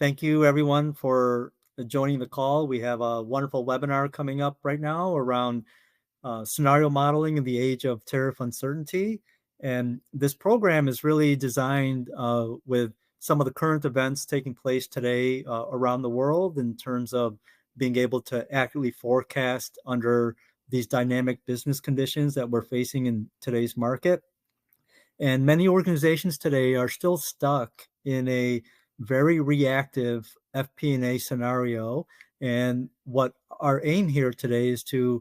Thank you, everyone, for joining the call. We have a wonderful webinar coming up right now around scenario modeling in the age of tariff uncertainty. And this program is really designed with some of the current events taking place today around the world in terms of being able to accurately forecast under these dynamic business conditions that we're facing in today's market. And many organizations today are still stuck in a very reactive FP&A scenario. And what our aim here today is to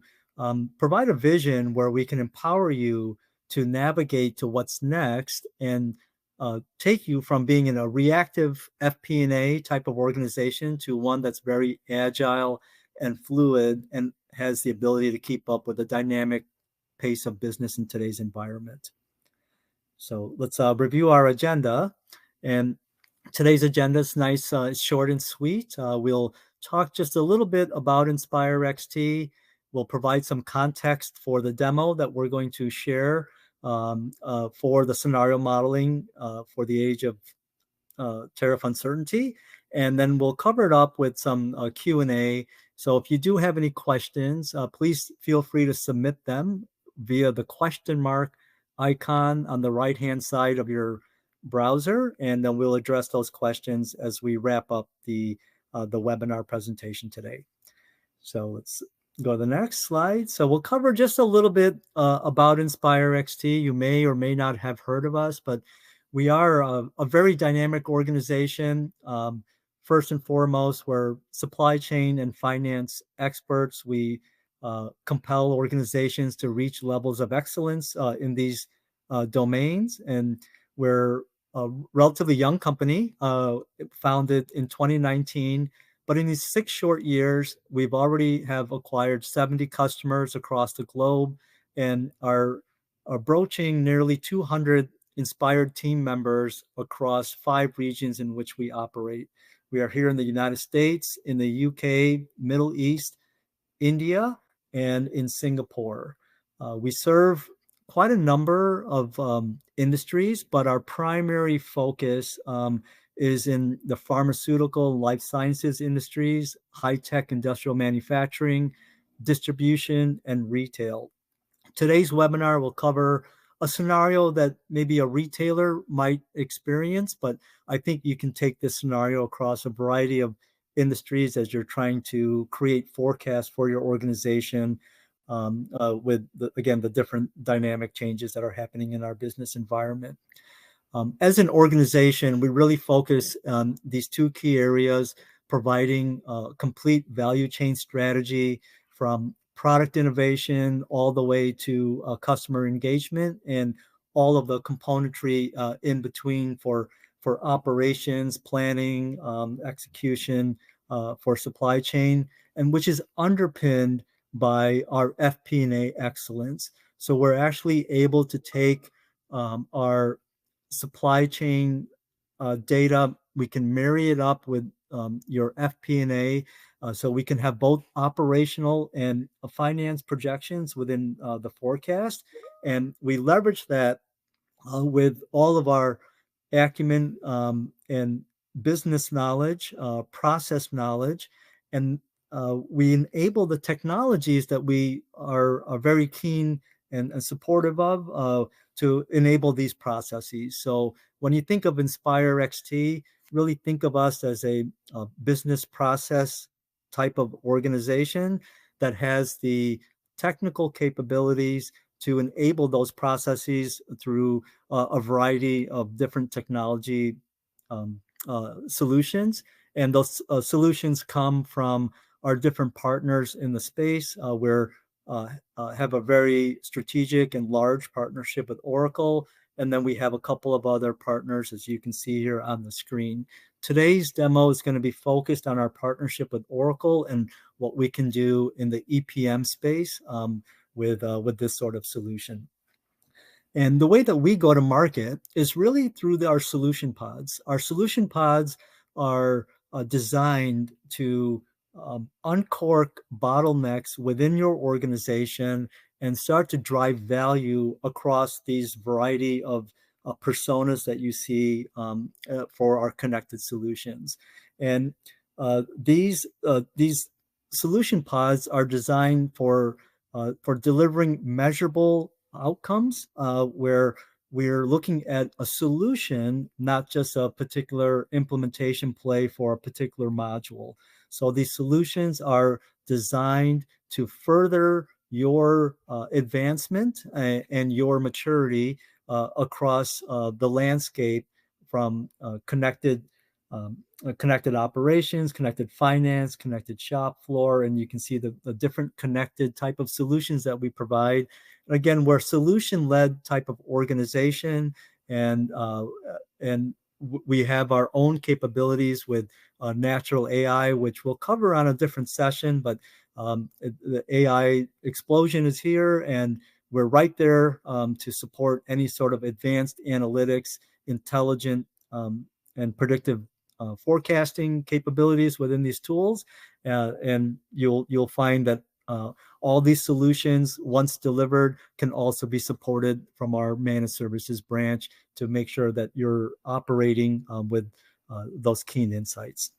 provide a vision where we can empower you to navigate to what's next and take you from being in a reactive FP&A type of organization to one that's very agile and fluid and has the ability to keep up with the dynamic pace of business in today's environment. So let's review our agenda. And today's agenda is nice, short and sweet. We'll talk just a little bit about InspireXT. We'll provide some context for the demo that we're going to share for the scenario modeling for the age of tariff uncertainty. And then we'll cover it up with some Q&A. So if you do have any questions, please feel free to submit them via the question mark icon on the right-hand side of your browser, and then we'll address those questions as we wrap up the webinar presentation today. So let's go to the next slide. So we'll cover just a little bit about InspireXT. You may or may not have heard of us, but we are a very dynamic organization. First and foremost, we're supply chain and finance experts. We compel organizations to reach levels of excellence in these domains. And we're a relatively young company, founded in 2019. But in these 6 short years, we've already have acquired 70 customers across the globe and are broaching nearly 200 inspired team members across 5 regions in which we operate. We are here in the United States, in the UK, Middle East, India, and in Singapore. We serve quite a number of industries, but our primary focus is in the pharmaceutical and life sciences industries, high-tech industrial manufacturing, distribution, and retail. Today's webinar will cover a scenario that maybe a retailer might experience, but I think you can take this scenario across a variety of industries as you're trying to create forecasts for your organization with, the different dynamic changes that are happening in our business environment. As an organization, we really focus on these 2 key areas, providing a complete value chain strategy from product innovation all the way to customer engagement and all of the componentry in between for operations, planning, execution, for supply chain, and which is underpinned by our FP&A excellence. So we're actually able to take our supply chain data, we can marry it up with your FP&A, so we can have both operational and finance projections within the forecast. And we leverage that with all of our acumen and business knowledge, process knowledge, and we enable the technologies that we are very keen and supportive of to enable these processes. So when you think of InspireXT, really think of us as a business process type of organization that has the technical capabilities to enable those processes through a variety of different technology solutions. And those solutions come from our different partners in the space. We're have a very strategic and large partnership with Oracle. And then we have a couple of other partners, as you can see here on the screen. Today's demo is going to be focused on our partnership with Oracle and what we can do in the EPM space with this sort of solution. And the way that we go to market is really through our solution pods. Our solution pods are designed to uncork bottlenecks within your organization and start to drive value across these variety of personas that you see for our connected solutions. And these solution pods are designed for delivering measurable outcomes, where we're looking at a solution, not just a particular implementation play for a particular module. So these solutions are designed to further your advancement and your maturity across the landscape, from connected operations, connected finance, connected shop floor, and you can see the different connected type of solutions that we provide. Again, we're solution-led type of organization, and we have our own capabilities with natural AI, which we'll cover on a different session, but the AI explosion is here, and we're right there to support any sort of advanced analytics, intelligent and predictive forecasting capabilities within these tools. And you'll find that all these solutions, once delivered, can also be supported from our managed services branch to make sure that you're operating with those keen insights.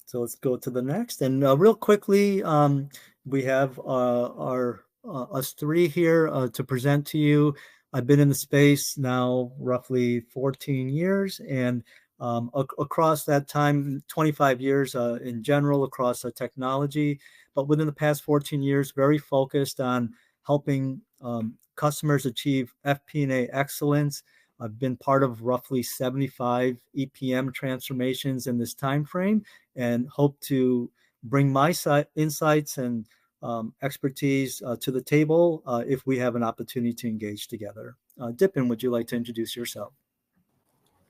So let's go to the next. And real quickly, we have us three here to present to you. I've been in the space now roughly 14 years, and across that time, 25 years in general across technology. But within the past 14 years, very focused on helping customers achieve FP&A excellence. I've been part of roughly 75 EPM transformations in this time frame, and hope to bring my insights and expertise to the table if we have an opportunity to engage together. Dipen, would you like to introduce yourself?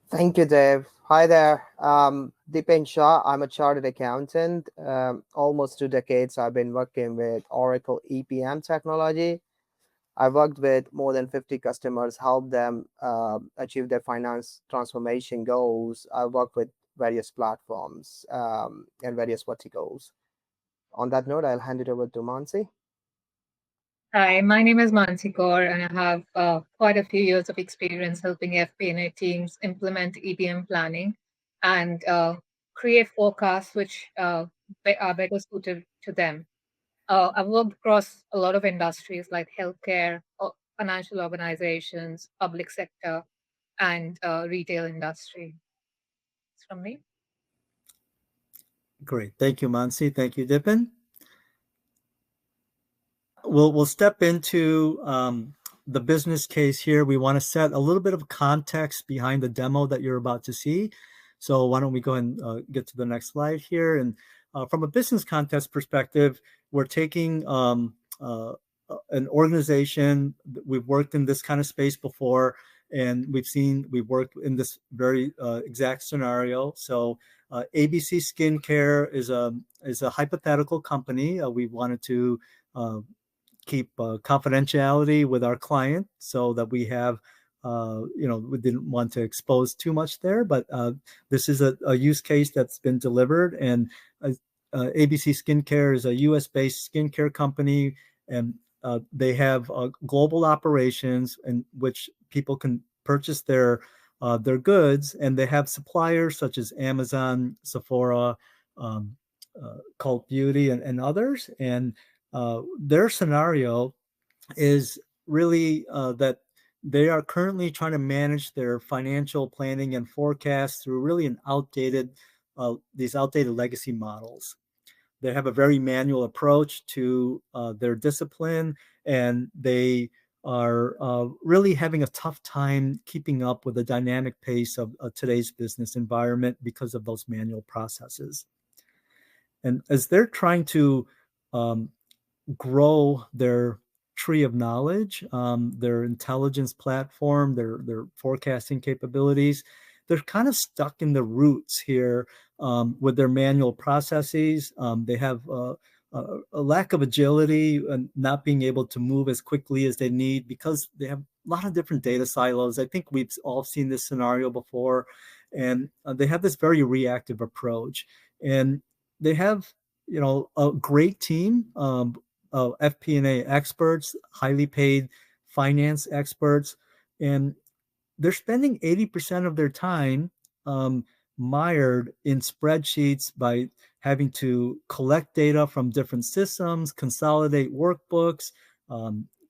Thank you, Dave. Hi there. Dipen Shah. I'm a chartered accountant. Almost 2 decades I've been working with Oracle EPM technology. I've worked with more than 50 customers, helped them achieve their finance transformation goals. I've worked with various platforms and various verticals. On that note, I'll hand it over to Mansi. Hi, my name is Mansi Gaur, and I have quite a few years of experience helping FP&A teams implement EPM planning and create forecasts which are better suited to them. I've worked across a lot of industries like healthcare, financial organizations, public sector, and retail industry. It's from me. Great. Thank you, Mansi. Thank you, Dipen. We'll step into the business case here. We want to set a little bit of context behind the demo that you're about to see. So why don't we go and get to the next slide here. And from a business context perspective, we're taking an organization. We've worked in this kind of space before, and we've worked in this very exact scenario. So ABC Skincare is a hypothetical company. We wanted to keep confidentiality with our client so that we have, we didn't want to expose too much there, but this is a use case that's been delivered. And ABC Skincare is a US-based skincare company, and they have global operations in which people can purchase their goods, and they have suppliers such as Amazon, Sephora, Cult Beauty, and others. And their scenario is really that they are currently trying to manage their financial planning and forecast through really these outdated legacy models. They have a very manual approach to their discipline, and they are really having a tough time keeping up with the dynamic pace of today's business environment because of those manual processes. And as they're trying to grow their tree of knowledge, their intelligence platform, their forecasting capabilities, they're kind of stuck in the roots here with their manual processes. They have a lack of agility and not being able to move as quickly as they need because they have a lot of different data silos. I think we've all seen this scenario before, and they have this very reactive approach. And they have, a great team of FP&A experts, highly paid finance experts, and they're spending 80% of their time mired in spreadsheets by having to collect data from different systems, consolidate workbooks,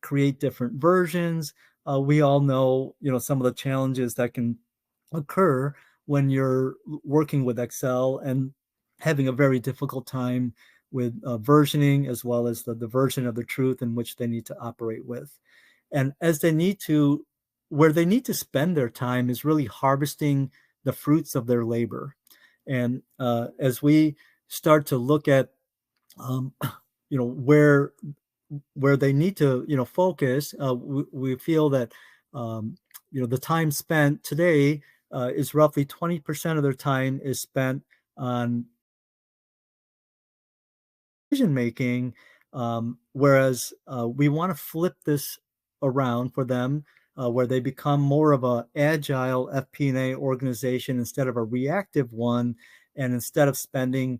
create different versions. We all know, some of the challenges that can occur when you're working with Excel and having a very difficult time with versioning, as well as the version of the truth in which they need to operate with. And as they need to, where they need to spend their time is really harvesting the fruits of their labor. And as we start to look at, where they need to, focus, we feel that, the time spent today is roughly 20% of their time is spent on decision making, whereas we want to flip this around for them, where they become more of a agile FP&A organization instead of a reactive one, and instead of spending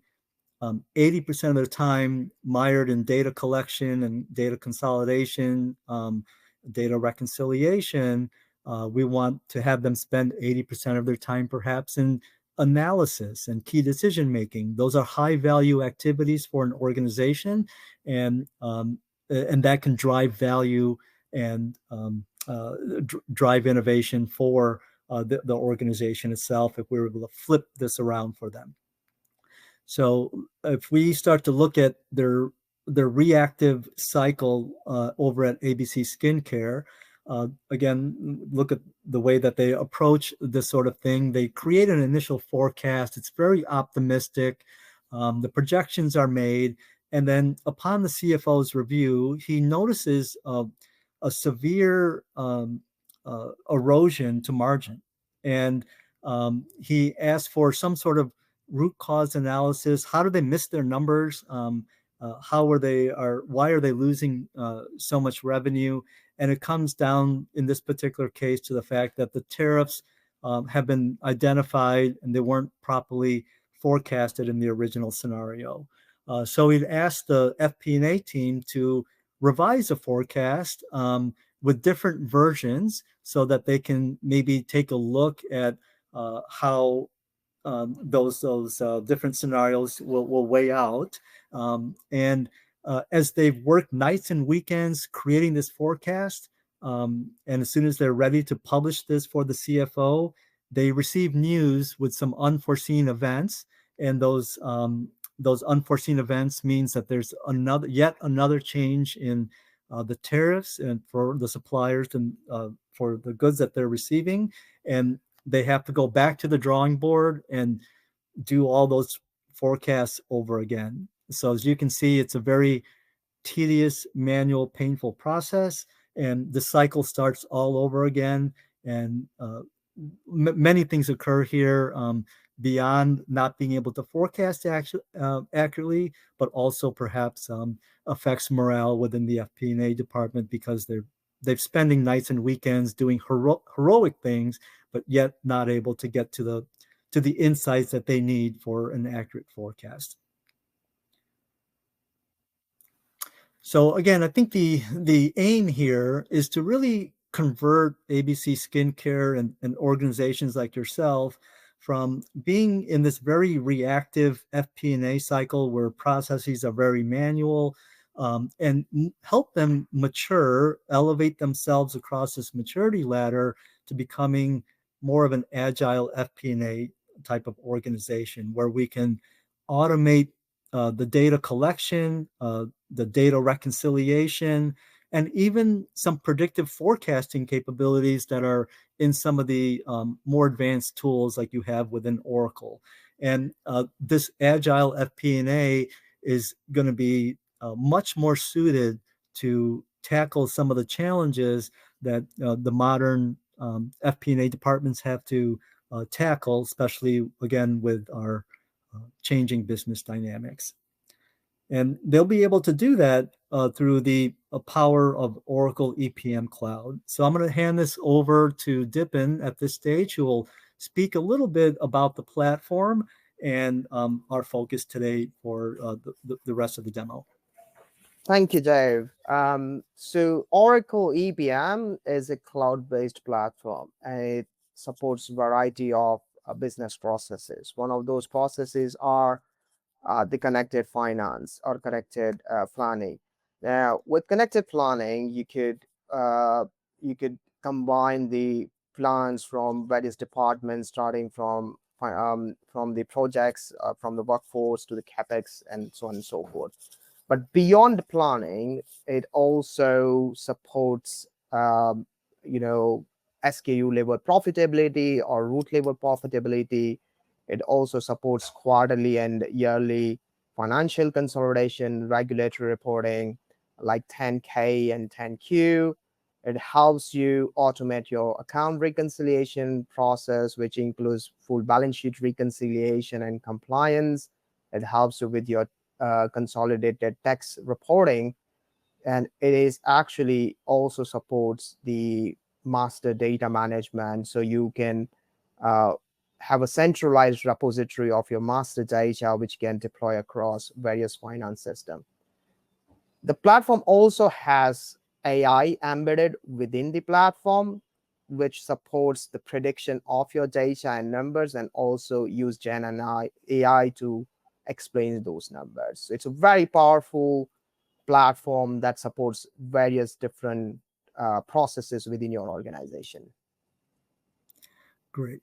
80% of their time mired in data collection and data consolidation, data reconciliation, we want to have them spend 80% of their time perhaps in analysis and key decision making. Those are high value activities for an organization, and that can drive value and drive innovation for the organization itself if we were able to flip this around for them. So if we start to look at their reactive cycle over at ABC Skincare, again, look at the way that they approach this sort of thing. They create an initial forecast. It's very optimistic. The projections are made. And then upon the CFO's review, he notices a severe erosion to margin. And he asked for some sort of root cause analysis. How do they miss their numbers? Why are they losing so much revenue? And it comes down in this particular case to the fact that the tariffs have been identified and they weren't properly forecasted in the original scenario. So we'd asked the FP&A team to revise a forecast with different versions so that they can maybe take a look at how those different scenarios will weigh out. And as they've worked nights and weekends creating this forecast, and as soon as they're ready to publish this for the CFO, they receive news with some unforeseen events. And those unforeseen events means that there's yet another change in the tariffs and for the suppliers and for the goods that they're receiving. And they have to go back to the drawing board and do all those forecasts over again. So as you can see, it's a very tedious, manual, painful process, and the cycle starts all over again. And many things occur here beyond not being able to forecast accurately, but also perhaps affects morale within the FP&A department because they're spending nights and weekends doing heroic things, but yet not able to get to the insights that they need for an accurate forecast. So again, I think the aim here is to really convert ABC Skincare and organizations like yourself from being in this very reactive FP&A cycle where processes are very manual, and help them mature, elevate themselves across this maturity ladder to becoming more of an agile FP&A type of organization where we can automate the data collection, the data reconciliation, and even some predictive forecasting capabilities that are in some of the more advanced tools like you have within Oracle. And this agile FP&A is going to be much more suited to tackle some of the challenges that the modern FP&A departments have to tackle, especially again with our changing business dynamics. And they'll be able to do that through the power of Oracle EPM Cloud. So I'm going to hand this over to Dipen at this stage, who will speak a little bit about the platform and our focus today for the rest of the demo. Thank you, Dave. So Oracle EPM is a cloud-based platform, and it supports a variety of business processes. One of those processes are the connected finance or connected planning. Now, with connected planning, you could combine the plans from various departments, starting from the projects, from the workforce to the capex, and so on and so forth. But beyond planning, it also supports, you know, SKU level profitability or root level profitability. It also supports quarterly and yearly financial consolidation, regulatory reporting like 10K and 10Q. It helps you automate your account reconciliation process, which includes full balance sheet reconciliation and compliance. It helps you with your consolidated tax reporting, and it is actually also supports the master data management, so you can uh, have a centralized repository of your master data which can deploy across various finance systems. The platform also has AI embedded within the platform, which supports the prediction of your data and numbers, and also use Gen AI to explain those numbers. It's a very powerful platform that supports various different processes within your organization. Great.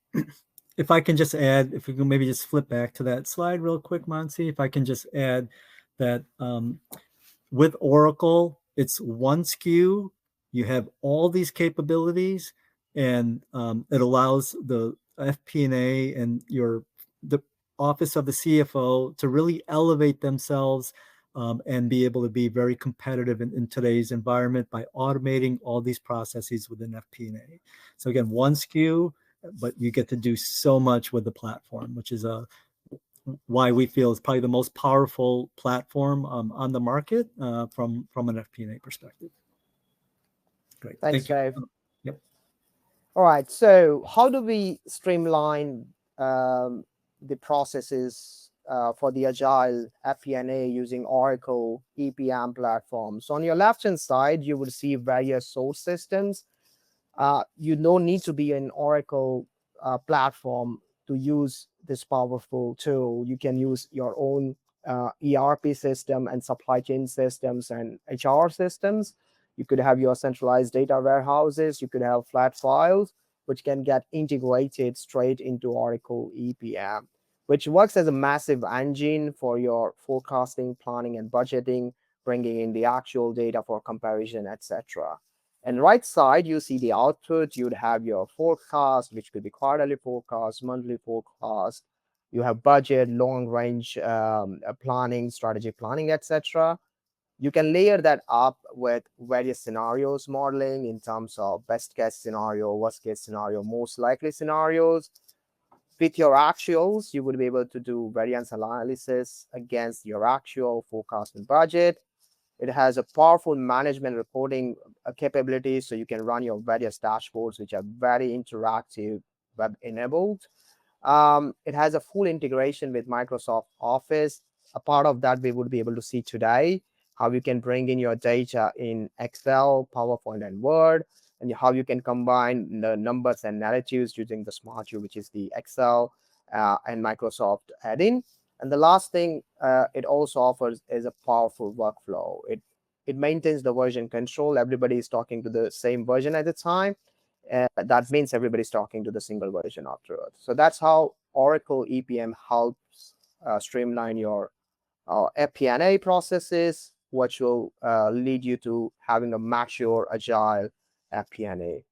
If I can just add, if we can maybe just flip back to that slide real quick, Mansi, if I can just add that with Oracle, it's one SKU. You have all these capabilities, and it allows the FP&A and the office of the CFO to really elevate themselves and be able to be very competitive in today's environment by automating all these processes within FP&A. So again, one SKU, but you get to do so much with the platform, which is why we feel it's probably the most powerful platform on the market from an FP&A perspective. Great. Thanks, Thank you. Dave. Yep. All right. So, how do we streamline the processes for the agile FP&A using Oracle EPM platform? So, on your left-hand side, you will see various source systems. You don't need to be an Oracle platform to use this powerful tool. You can use your own ERP system and supply chain systems and HR systems. You could have your centralized data warehouses. You could have flat files, which can get integrated straight into Oracle EPM, which works as a massive engine for your forecasting, planning, and budgeting, bringing in the actual data for comparison, etc. And right side, you see the output. You'd have your forecast, which could be quarterly forecast, monthly forecast. You have budget, long range planning, strategic planning, etc. You can layer that up with various scenarios modeling in terms of best case scenario, worst case scenario, most likely scenarios. With your actuals, you would be able to do variance analysis against your actual forecast and budget. It has a powerful management reporting capability, so you can run your various dashboards, which are very interactive, web enabled. It has a full integration with Microsoft Office. A part of that we would be able to see today, how you can bring in your data in Excel, PowerPoint, and Word, and how you can combine the numbers and narratives using the Smart View, which is the Excel and Microsoft add-in. And the last thing it also offers is a powerful workflow. It maintains the version control. Everybody is talking to the same version at the time. That means everybody's talking to the single version afterwards. So that's how Oracle EPM helps streamline your FP&A processes, which will lead you to having a mature, agile FP&A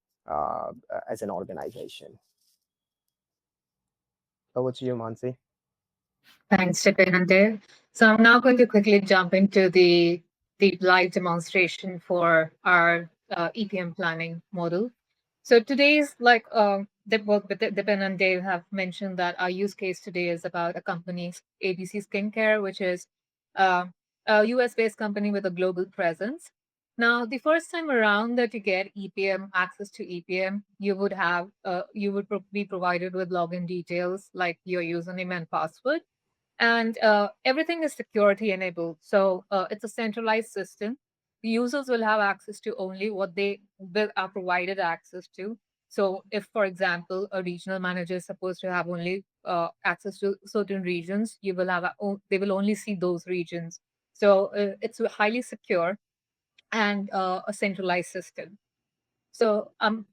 as an organization. Over to you, Mansi. Thanks, Dipen and Dave. So I'm now going to quickly jump into the live demonstration for our EPM planning model. So today's Dipen and Dave have mentioned that our use case today is about a company, ABC Skincare, which is a US-based company with a global presence. Now, the first time around that you get EPM access to EPM, you would be provided with login details like your username and password. And everything is security enabled. So it's a centralized system. The users will have access to only what they are provided access to. So if, for example, a regional manager is supposed to have only access to certain regions, you will have they will only see those regions. So it's highly secure and a centralized system. So I'm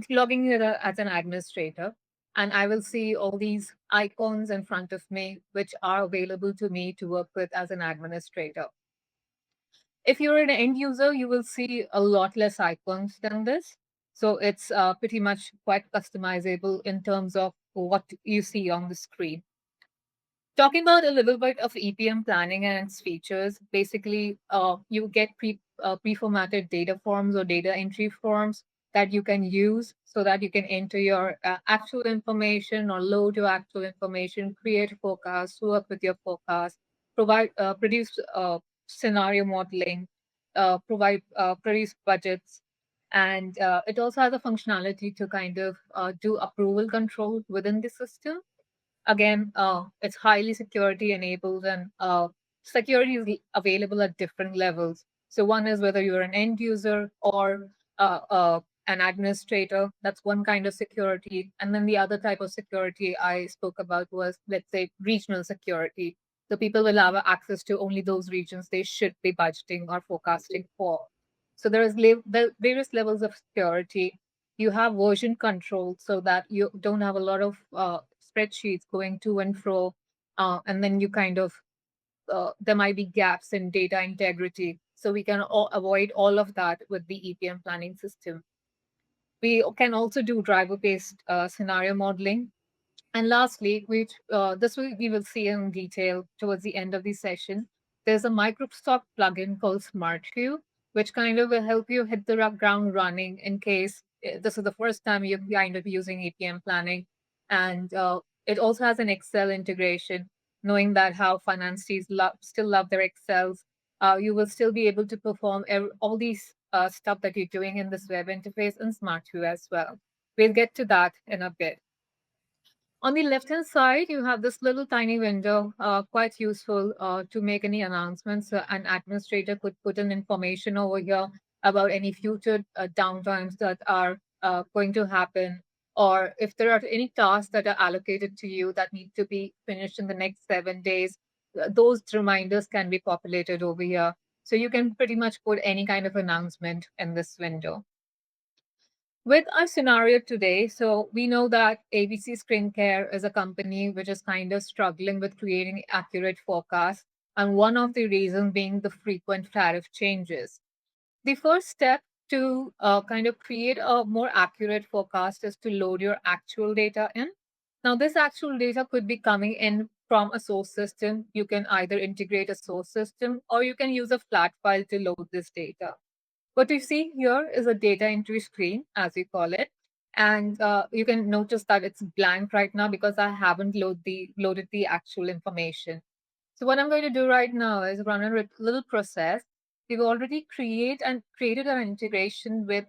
logging in as an administrator, and I will see all these icons in front of me, which are available to me to work with as an administrator. If you're an end user, you will see a lot less icons than this. So it's pretty much quite customizable in terms of what you see on the screen. Talking about a little bit of EPM planning and its features, basically, you get pre-formatted data forms or data entry forms that you can use so that you can enter your actual information or load your actual information, create a forecast, work with your forecast, produce scenario modeling, produce budgets, and it also has a functionality to kind of do approval control within the system. Again, it's highly security enabled, and security is available at different levels. So one is whether you're an end user or an administrator. That's one kind of security. And then the other type of security I spoke about was, let's say, regional security. So people will have access to only those regions they should be budgeting or forecasting for. So there various levels of security. You have version control so that you don't have a lot of spreadsheets going to and fro, and then you kind of there might be gaps in data integrity. So we can avoid all of that with the EPM planning system. We can also do driver-based scenario modeling. And lastly, which we will see in detail towards the end of the session, there's a Microsoft plugin called SmartView, which kind of will help you hit the ground running in case this is the first time you're kind of using EPM planning. And it also has an Excel integration, knowing that how finance teams still love their Excels. You will still be able to perform all these stuff that you're doing in this web interface in SmartView as well. We'll get to that in a bit. On the left-hand side, you have this little tiny window, quite useful to make any announcements. An administrator could put in information over here about any future downtimes that are going to happen, or if there are any tasks that are allocated to you that need to be finished in the next 7 days, those reminders can be populated over here. So you can pretty much put any kind of announcement in this window. With our scenario today, so we know that ABC Screen Care is a company which is kind of struggling with creating accurate forecasts, and one of the reasons being the frequent tariff changes. The first step to kind of create a more accurate forecast is to load your actual data in. Now, this actual data could be coming in from a source system. You can either integrate a source system or you can use a flat file to load this data. What you see here is a data entry screen, as we call it. And you can notice that it's blank right now because I haven't loaded the actual information. So what I'm going to do right now is run a little process. We've already created an integration with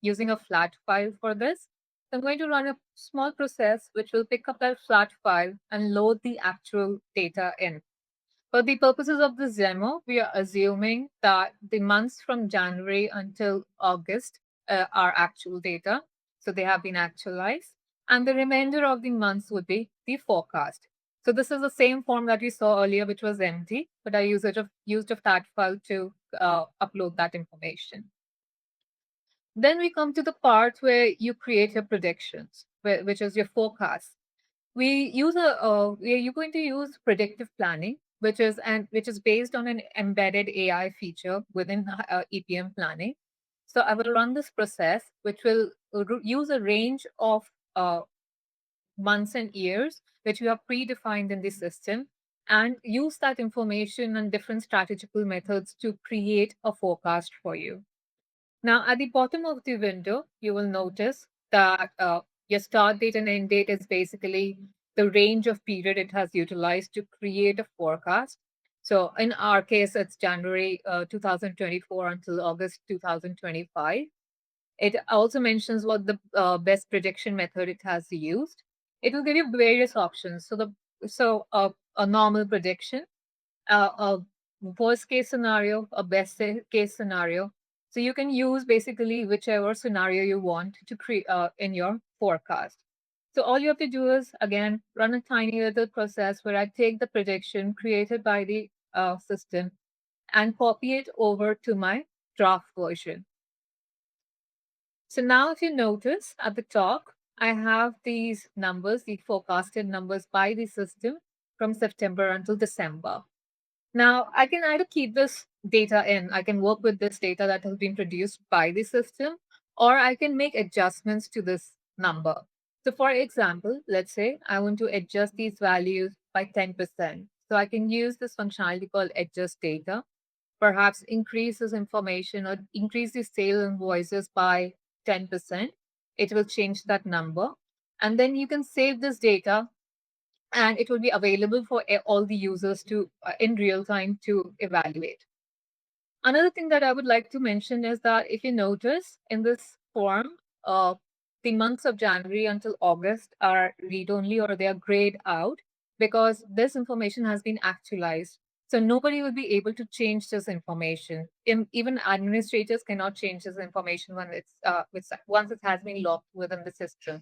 using a flat file for this. So I'm going to run a small process which will pick up that flat file and load the actual data in. For the purposes of this demo, we are assuming that the months from January until August are actual data. So they have been actualized. And the remainder of the months would be the forecast. So this is the same form that we saw earlier, which was empty, but I used a flat file to upload that information. Then we come to the part where you create your predictions, which is your forecast. You're going to use predictive planning, which is based on an embedded AI feature within EPM planning. So I will run this process, which will use a range of months and years, which you have predefined in the system, and use that information and different strategical methods to create a forecast for you. Now, at the bottom of the window, you will notice that your start date and end date is basically the range of period it has utilized to create a forecast. So in our case, it's January 2024 until August 2025. It also mentions what the best prediction method it has used. It will give you various options. So a normal prediction, a worst case scenario, a best case scenario. So you can use basically whichever scenario you want to create in your forecast. So all you have to do is, again, run a tiny little process where I take the prediction created by the system and copy it over to my draft version. So now if you notice at the top, I have these numbers, the forecasted numbers by the system from September until December. Now I can either keep this data in, I can work with this data that has been produced by the system, or I can make adjustments to this number. So for example, let's say I want to adjust these values by 10%. So I can use this functionality called adjust data, perhaps increase this information or increase the sale invoices by 10%. It will change that number. And then you can save this data and it will be available for all the users to in real time to evaluate. Another thing that I would like to mention is that if you notice in this form, the months of January until August are read only or they are grayed out because this information has been actualized. So nobody will be able to change this information. Even administrators cannot change this information when once it has been locked within the system.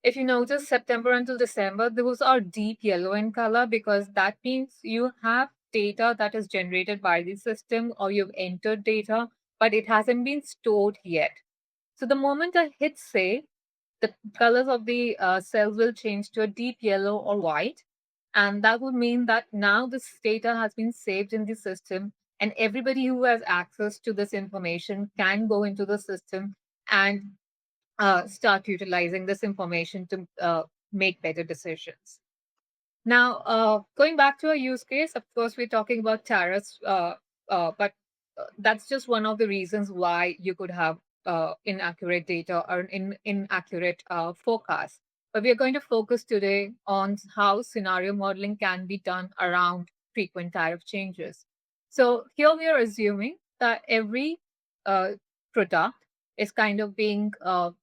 If you notice, September until December, those are deep yellow in color because that means you have data that is generated by the system or you've entered data, but it hasn't been stored yet. So the moment I hit save, the colors of the cells will change to a deep yellow or white. And that would mean that now this data has been saved in the system and everybody who has access to this information can go into the system and start utilizing this information to make better decisions. Now, going back to our use case, of course, we're talking about tariffs, but that's just one of the reasons why you could have inaccurate data or inaccurate forecasts. But we are going to focus today on how scenario modeling can be done around frequent tariff changes. So here we are assuming that every product is kind of being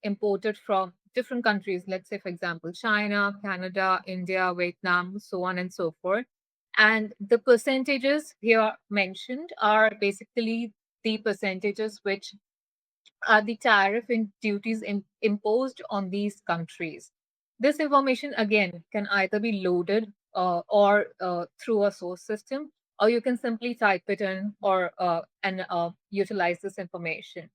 imported from different countries, let's say, for example, China, Canada, India, Vietnam, so on and so forth. And the percentages here mentioned are basically the percentages which are the tariff and duties imposed on these countries. This information, again, can either be loaded or through a source system, or you can simply type it in or and utilize this information.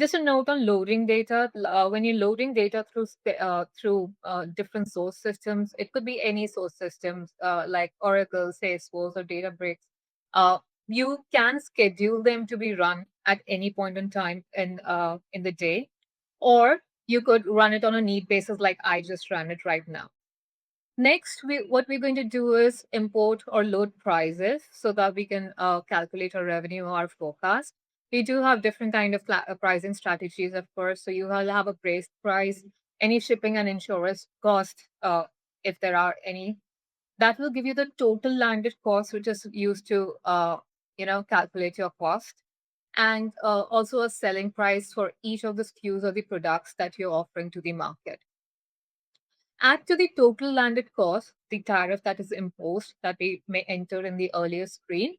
Just a note on loading data. When you're loading data through different source systems, it could be any source systems like Oracle, Salesforce, or Databricks. You can schedule them to be run at any point in time in the day, or you could run it on a need basis, like I just ran it right now. Next, what we're going to do is import or load prices so that we can calculate our revenue or our forecast. We do have different kind of pricing strategies, of course. So you will have a base price, any shipping and insurance cost, if there are any. That will give you the total landed cost, which is used to calculate your cost, and also a selling price for each of the SKUs or the products that you're offering to the market. Add to the total landed cost the tariff that is imposed that we may enter in the earlier screen.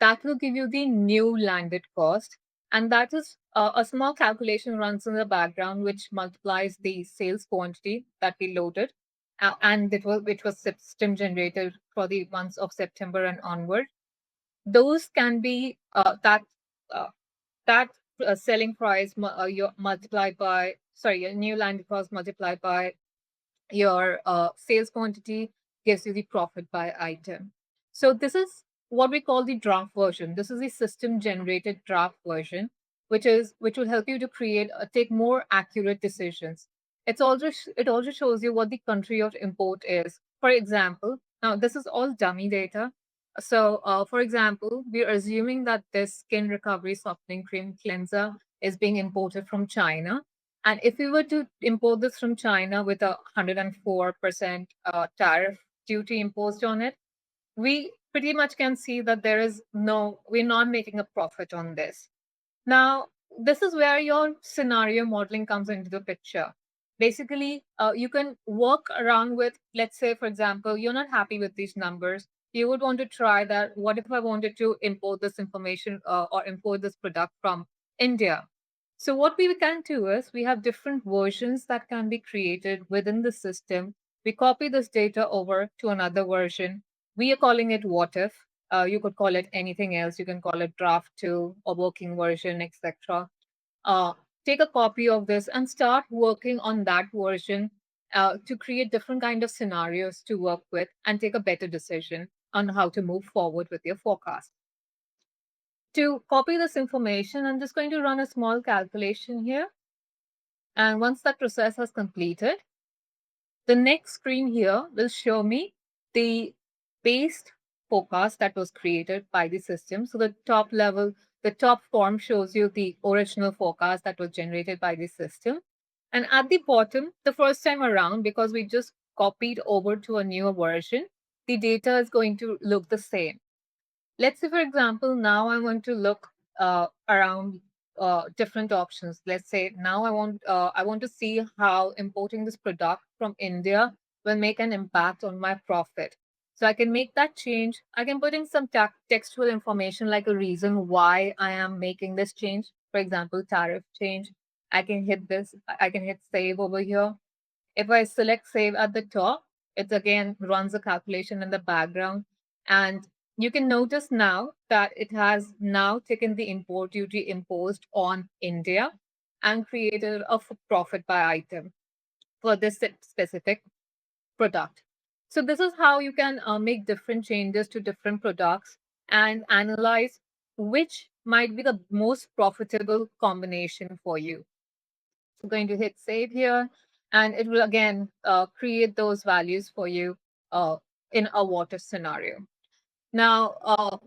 That will give you the new landed cost. And that is a small calculation runs in the background, which multiplies the sales quantity that we loaded. And which was system generated for the months of September and onward. Those can be that selling price multiplied by, your new landed cost multiplied by your sales quantity gives you the profit by item. So this is what we call the draft version. This is the system generated draft version, which will help you to take more accurate decisions. It also shows you what the country of import is. For example, now this is all dummy data. So for example, we're assuming that this skin recovery softening cream cleanser is being imported from China. And if we were to import this from China with a 104% tariff duty imposed on it, we pretty much can see that we're not making a profit on this. Now, this is where your scenario modeling comes into the picture. Basically, you can work around with, let's say, for example, you're not happy with these numbers. you would want to try that. What if I wanted to import this information or import this product from India? So what we can do is we have different versions that can be created within the system. We copy this data over to another version. We are calling it what if. You could call it anything else. You can call it draft 2 or working version, etc. uh, take a copy of this and start working on that version to create different kind of scenarios to work with and take a better decision on how to move forward with your forecast. To copy this information, I'm just going to run a small calculation here. And once that process has completed, the next screen here will show me the base forecast that was created by the system. So the top level, the top form shows you the original forecast that was generated by the system. And at the bottom, the first time around, because we just copied over to a newer version, the data is going to look the same. Let's say, for example, now I want to look around different options. Let's say now I want to see how importing this product from India will make an impact on my profit. So I can make that change. I can put in some textual information like a reason why I am making this change. For example, tariff change. I can hit this. I can hit save over here. If I select save at the top, it again runs a calculation in the background. And you can notice now that it has now taken the import duty imposed on India and created a profit by item for this specific product. So this is how you can make different changes to different products and analyze which might be the most profitable combination for you. So going to hit save here, and it will again create those values for you in a water scenario. Now,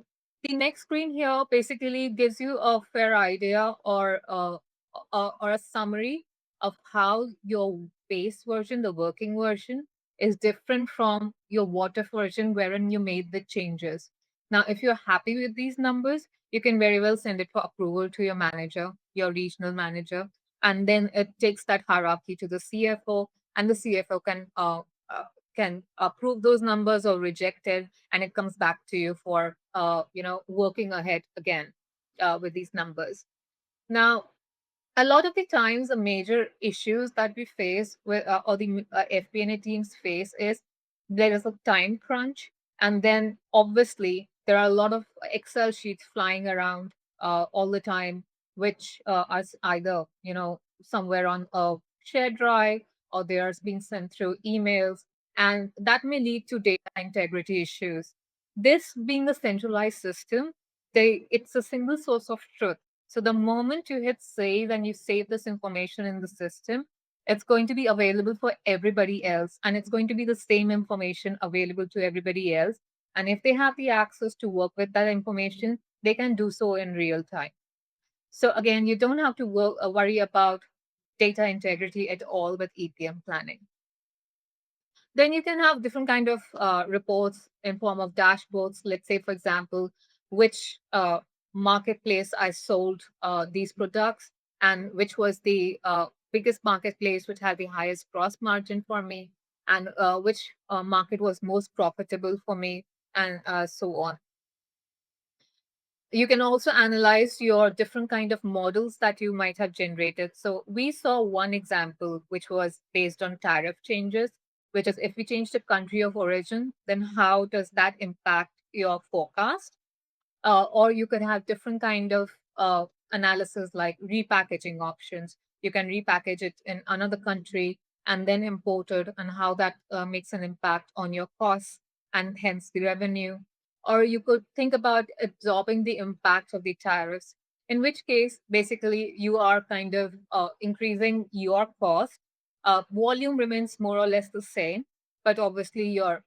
the next screen here basically gives you a fair idea or a summary of how your base version, the working version, is different from your water version wherein you made the changes. Now, if you're happy with these numbers, you can very well send it for approval to your manager, your regional manager, and then it takes that hierarchy to the CFO, and the CFO can approve those numbers or reject it, and it comes back to you for working ahead again with these numbers. Now, a lot of the times, the major issues that we face with or the FP&A teams face is there is a time crunch, and then obviously there are a lot of Excel sheets flying around all the time, which are either somewhere on a shared drive or they are being sent through emails, and that may lead to data integrity issues. This being a centralized system, it's a single source of truth. So the moment you hit save and you save this information in the system, it's going to be available for everybody else. And it's going to be the same information available to everybody else. And if they have the access to work with that information, they can do so in real time. So again, you don't have to worry about data integrity at all with EPM planning. Then you can have different kind of reports in form of dashboards. Let's say, for example, which marketplace I sold these products and which was the biggest marketplace which had the highest gross margin for me, and which market was most profitable for me, and so on. You can also analyze your different kind of models that you might have generated. So we saw one example, which was based on tariff changes, which is if we change the country of origin, then how does that impact your forecast? Or you could have different kind of analysis like repackaging options. You can repackage it in another country and then import it, and how that makes an impact on your costs and hence the revenue. Or you could think about absorbing the impact of the tariffs, in which case, basically, you are kind of increasing your cost. Volume remains more or less the same, but obviously your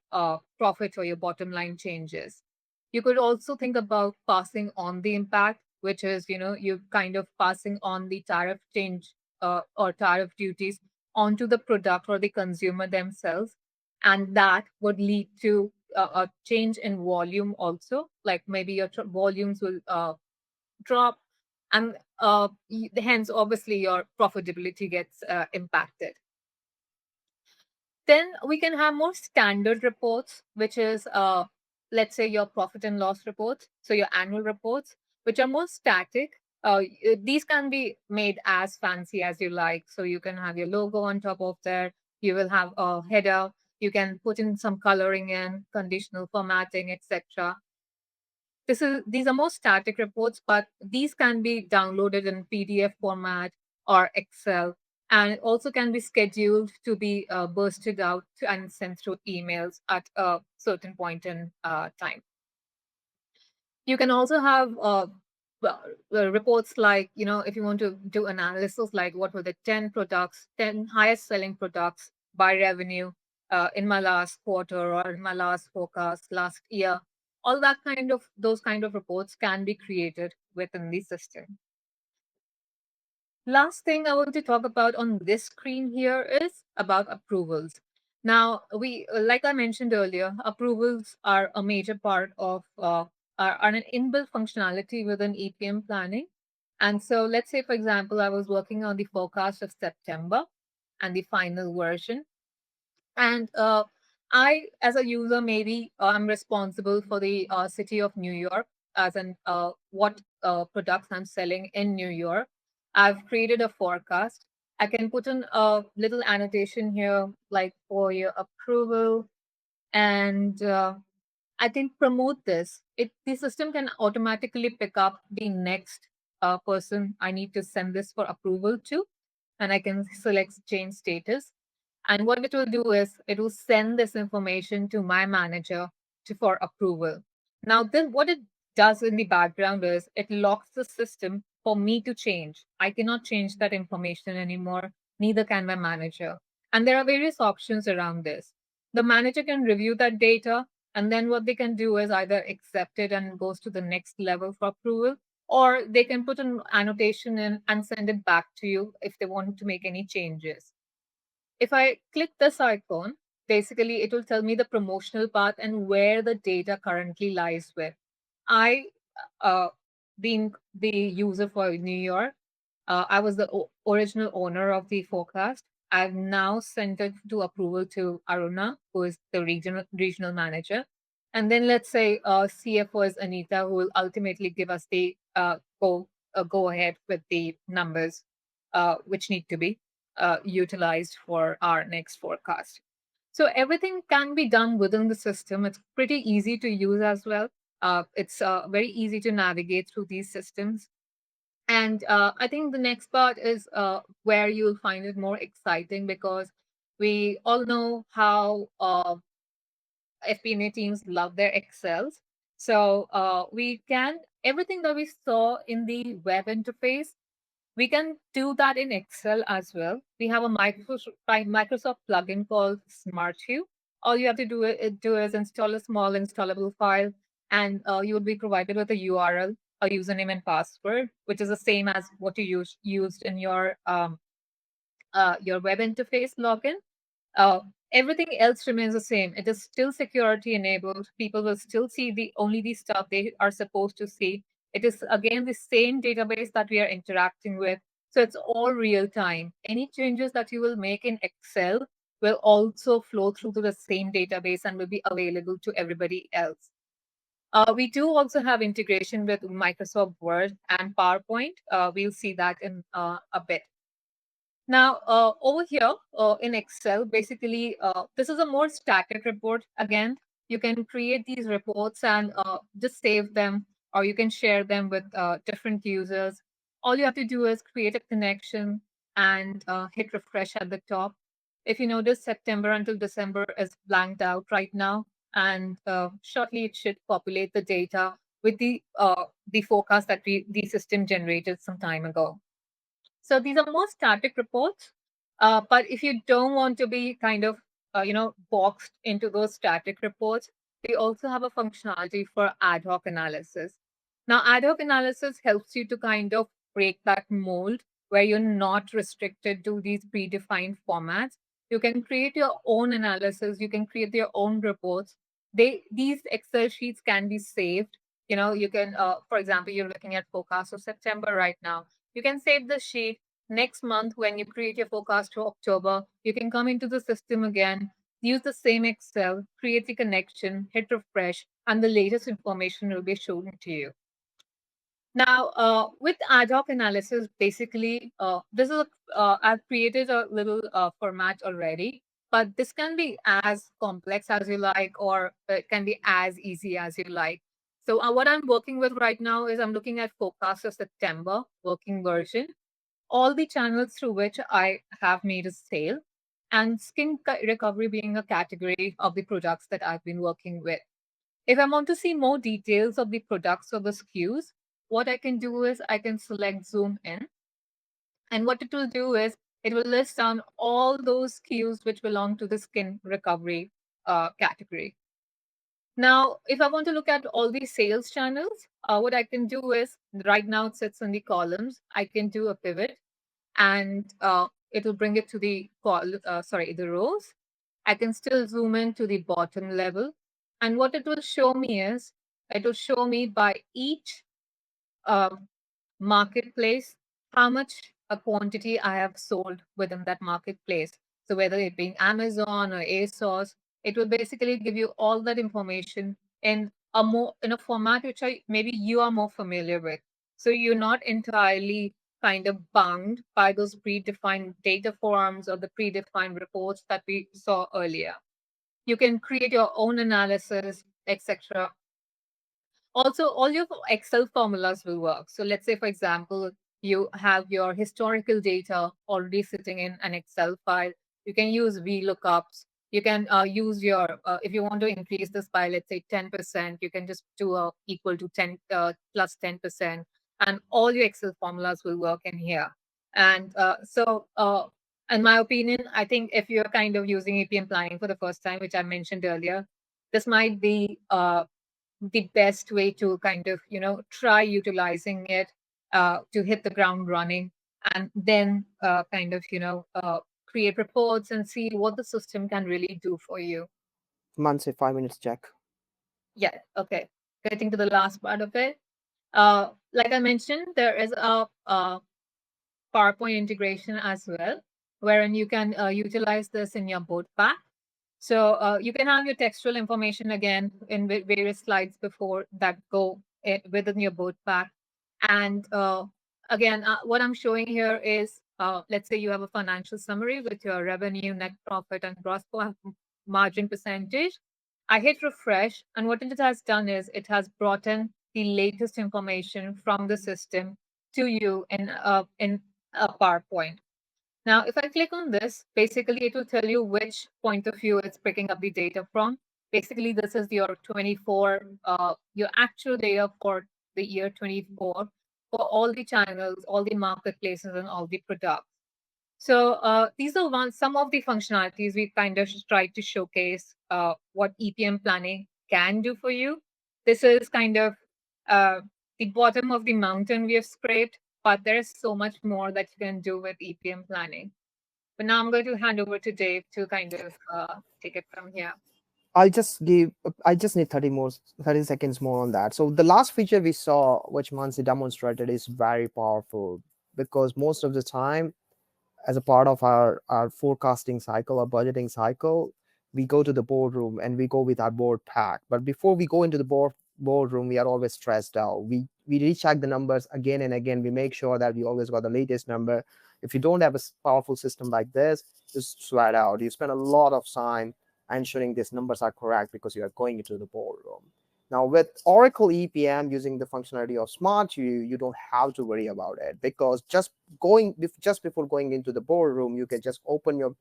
profit or your bottom line changes. You could also think about passing on the impact, which is, you kind of passing on the tariff change or tariff duties onto the product or the consumer themselves. And that would lead to a change in volume also, like maybe your volumes will drop, and hence obviously your profitability gets impacted. Then we can have more standard reports, which is let's say your profit and loss reports, so your annual reports, which are more static. These can be made as fancy as you like. So you can have your logo on top of there. You will have a header. You can put in some coloring in, conditional formatting, etc. These are more static reports, but these can be downloaded in PDF format or Excel, and also can be scheduled to be bursted out and sent through emails at a certain point in time. You can also have reports like, if you want to do analysis, like what were the 10 highest selling products by revenue in my last quarter or in my last forecast last year. All those kind of reports can be created within the system. Last thing I want to talk about on this screen here is about approvals. Now, like I mentioned earlier, approvals are a major part of are an inbuilt functionality within EPM planning. And so let's say, for example, I was working on the forecast of September and the final version. And I, as a user, maybe I'm responsible for the city of New York, as in what products I'm selling in New York. I've created a forecast. I can put in a little annotation here, like for your approval, and I can promote this. The system can automatically pick up the next person I need to send this for approval to, and I can select change status. And what it will do is it will send this information to my manager for approval. Now, what it does in the background is it locks the system for me to change. I cannot change that information anymore, neither can my manager. And there are various options around this. The manager can review that data, and then what they can do is either accept it and goes to the next level for approval, or they can put an annotation in and send it back to you if they want to make any changes. If I click this icon, basically it will tell me the promotional path and where the data currently lies with. I, being the user for New York, I was the original owner of the forecast. I've now sent it to approval to Aruna, who is the regional manager. And then let's say CFO is Anita, who will ultimately give us the go ahead with the numbers which need to be utilized for our next forecast. So everything can be done within the system. It's pretty easy to use as well. It's very easy to navigate through these systems. And I think the next part is where you'll find it more exciting, because we all know how FP&A teams love their Excels. So everything that we saw in the web interface, we can do that in Excel as well. We have a Microsoft plugin called SmartView. All you have to do is install a small installable file, and you will be provided with a URL, a username and password, which is the same as what you used in your web interface login. Everything else remains the same. It is still security enabled. People will still see only the stuff they are supposed to see. It is again the same database that we are interacting with. So it's all real time. Any changes that you will make in Excel will also flow through to the same database and will be available to everybody else. We do also have integration with Microsoft Word and PowerPoint. We'll see that in a bit. Now, over here in Excel, basically, this is a more static report. Again, you can create these reports and just save them, or you can share them with different users. All you have to do is create a connection and hit refresh at the top. If you notice, September until December is blanked out right now, and shortly it should populate the data with the forecast that the system generated some time ago. So these are more static reports. But if you don't want to be kind of, boxed into those static reports, we also have a functionality for ad hoc analysis. Now, ad hoc analysis helps you to kind of break that mold where you're not restricted to these predefined formats. You can create your own analysis. You can create your own reports. These Excel sheets can be saved. You can, for example, you're looking at forecast of September right now. You can save the sheet. Next month, when you create your forecast for October, you can come into the system again, use the same Excel, create the connection, hit refresh, and the latest information will be shown to you. Now, with ad hoc analysis, basically, I've created a little format already, but this can be as complex as you like, or it can be as easy as you like. So what I'm working with right now is I'm looking at forecast of September working version, all the channels through which I have made a sale, and recovery being a category of the products that I've been working with. If I want to see more details of the products or the SKUs, what I can do is I can select zoom in. And what it will do is it will list down all those SKUs which belong to the skin recovery category. Now, if I want to look at all the sales channels, what I can do is right now it sits in the columns. I can do a pivot and it will bring it to the the rows. I can still zoom in to the bottom level. And what it will show me is, it will show me by each uh, marketplace how much a quantity I have sold within that marketplace. So whether it being Amazon or ASOS, it will basically give you all that information in a format which maybe you are more familiar with. So you're not entirely kind of bound by those predefined data forms or the predefined reports that we saw earlier. You can create your own analysis, etc. Also, all your Excel formulas will work. So let's say, for example, you have your historical data already sitting in an Excel file. You can use VLOOKUPs. You can use if you want to increase this by, let's say, 10%, you can just do a equal to 10 plus 10%, and all your Excel formulas will work in here. And in my opinion, I think if you're kind of using EPM planning for the first time, which I mentioned earlier, this might be the best way to kind of, try utilizing it to hit the ground running, and then create reports and see what the system can really do for you. Mansi, 5 minutes check. Yeah, okay. Getting to the last part of it. Like I mentioned, there is a PowerPoint integration as well, wherein you can utilize this in your board pack. So you can have your textual information again in various slides before that go within your board pack. And again, what I'm showing here is, let's say you have a financial summary with your revenue, net profit, and gross margin percentage. I hit refresh, and what it has done is it has brought in the latest information from the system to you in a PowerPoint. Now, if I click on this, basically it will tell you which point of view it's picking up the data from. Basically, this is your your actual data for the year 24 for all the channels, all the marketplaces, and all the products. So these are some of the functionalities we kind of tried to showcase what EPM planning can do for you. This is kind of the bottom of the mountain we have scraped, but there's so much more that you can do with EPM planning. But now I'm going to hand over to Dave to kind of take it from here. I just need 30 seconds more on that. So the last feature we saw, which Mansi demonstrated, is very powerful, because most of the time, as a part of our forecasting cycle or budgeting cycle, we go to the boardroom and we go with our board pack. But before we go into the boardroom, we are always stressed out. We recheck the numbers again and again. We make sure that we always got the latest number. If you don't have a powerful system like this, just sweat out. You spend a lot of time ensuring these numbers are correct because you are going into the boardroom. Now, with Oracle EPM using the functionality of Smart, you don't have to worry about it, because just before going into the boardroom, you can just open your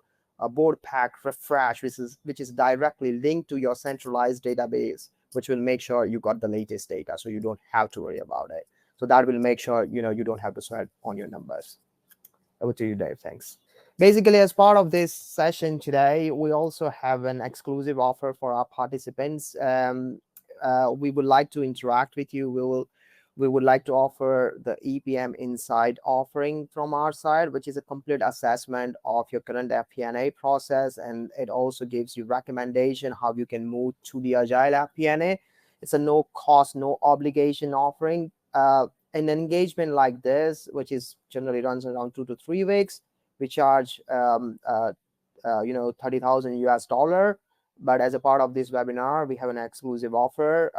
board pack, refresh, which is directly linked to your centralized database, which will make sure you got the latest data, so you don't have to worry about it. So that will make sure you don't have to sweat on your numbers. Over to you, Dave. Thanks. Basically, as part of this session today, we also have an exclusive offer for our participants. We would like to interact with you. We would like to offer the EPM Insight offering from our side, which is a complete assessment of your current FP&A process, and it also gives you recommendation how you can move to the agile FP&A. It's a no cost, no obligation offering. An engagement like this, which is generally runs around 2 to 3 weeks, we charge 30,000 US dollar. But as a part of this webinar, we have an exclusive offer.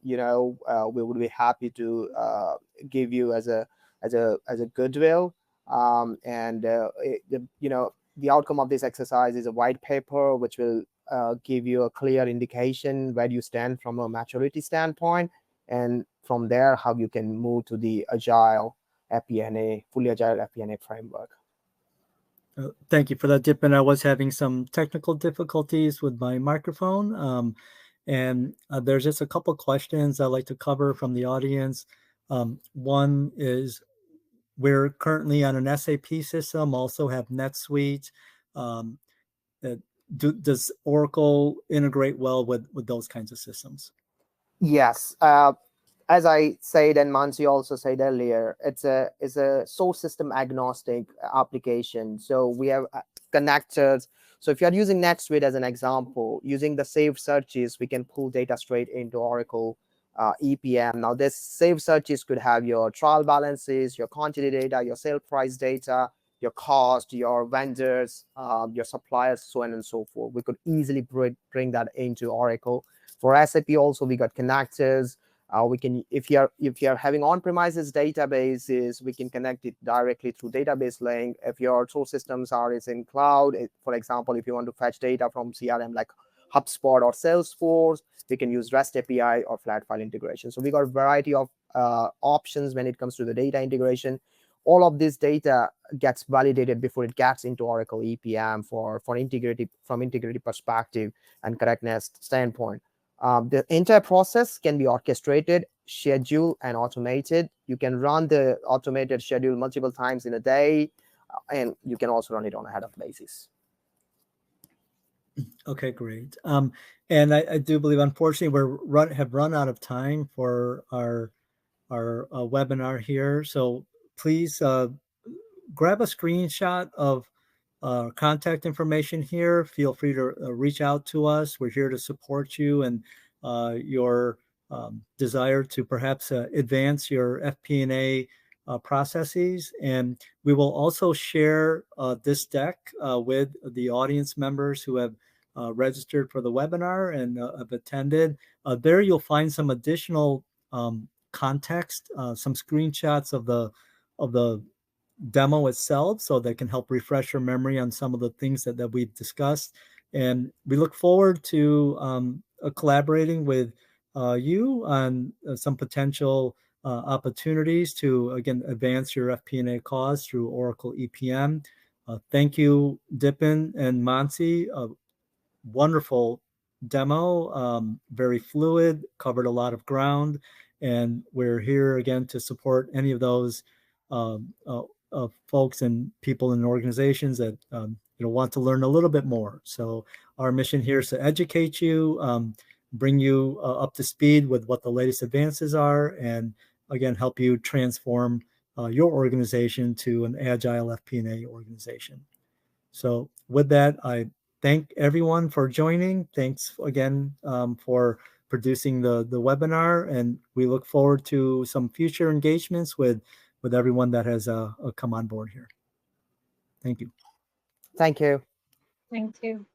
We would be happy to give you as a goodwill. The outcome of this exercise is a white paper, which will give you a clear indication where you stand from a maturity standpoint, and from there, how you can move to the agile FP&A, fully agile FP&A framework. Thank you for that, Dipen. I was having some technical difficulties with my microphone. And there's just a couple questions I'd like to cover from the audience. One is, we're currently on an SAP system, also have NetSuite. Does Oracle integrate well with those kinds of systems? Yes. As I said, and Mansi also said earlier, it's a source system agnostic application. So we have connectors. So if you're using NetSuite as an example, using the saved searches, we can pull data straight into Oracle EPM. Now, this saved searches could have your trial balances, your quantity data, your sale price data, your cost, your vendors, your suppliers, so on and so forth. We could easily bring that into Oracle. For SAP also, we got connectors. We can, if you're having on-premises databases, we can connect it directly through database link. If your source systems is in cloud, for example, if you want to fetch data from CRM like HubSpot or Salesforce, we can use REST API or flat file integration. So we got a variety of options when it comes to the data integration. All of this data gets validated before it gets into Oracle EPM for integrity, from integrity perspective and correctness standpoint. The entire process can be orchestrated, scheduled, and automated. You can run the automated schedule multiple times in a day, and you can also run it on a head-of basis. Okay, great. And I do believe, unfortunately, have run out of time for our webinar here. So please grab a screenshot of contact information here. Feel free to reach out to us. We're here to support you and your desire to perhaps advance your FP&A processes. And we will also share this deck with the audience members who have registered for the webinar and have attended. There you'll find some additional context, some screenshots of the demo itself, so that can help refresh your memory on some of the things that we've discussed. And we look forward to collaborating with you on some potential opportunities to, again, advance your FP&A cause through Oracle EPM. Thank you, Dipen and Mansi. Wonderful demo, very fluid, covered a lot of ground, and we're here again to support any of those folks and people and organizations that want to learn a little bit more. So our mission here is to educate you, bring you up to speed with what the latest advances are, and again help you transform your organization to an agile FP&A organization. So with that, I thank everyone for joining. Thanks again for producing the webinar, and we look forward to some future engagements with everyone that has come on board here. Thank you. Thank you. Thank you.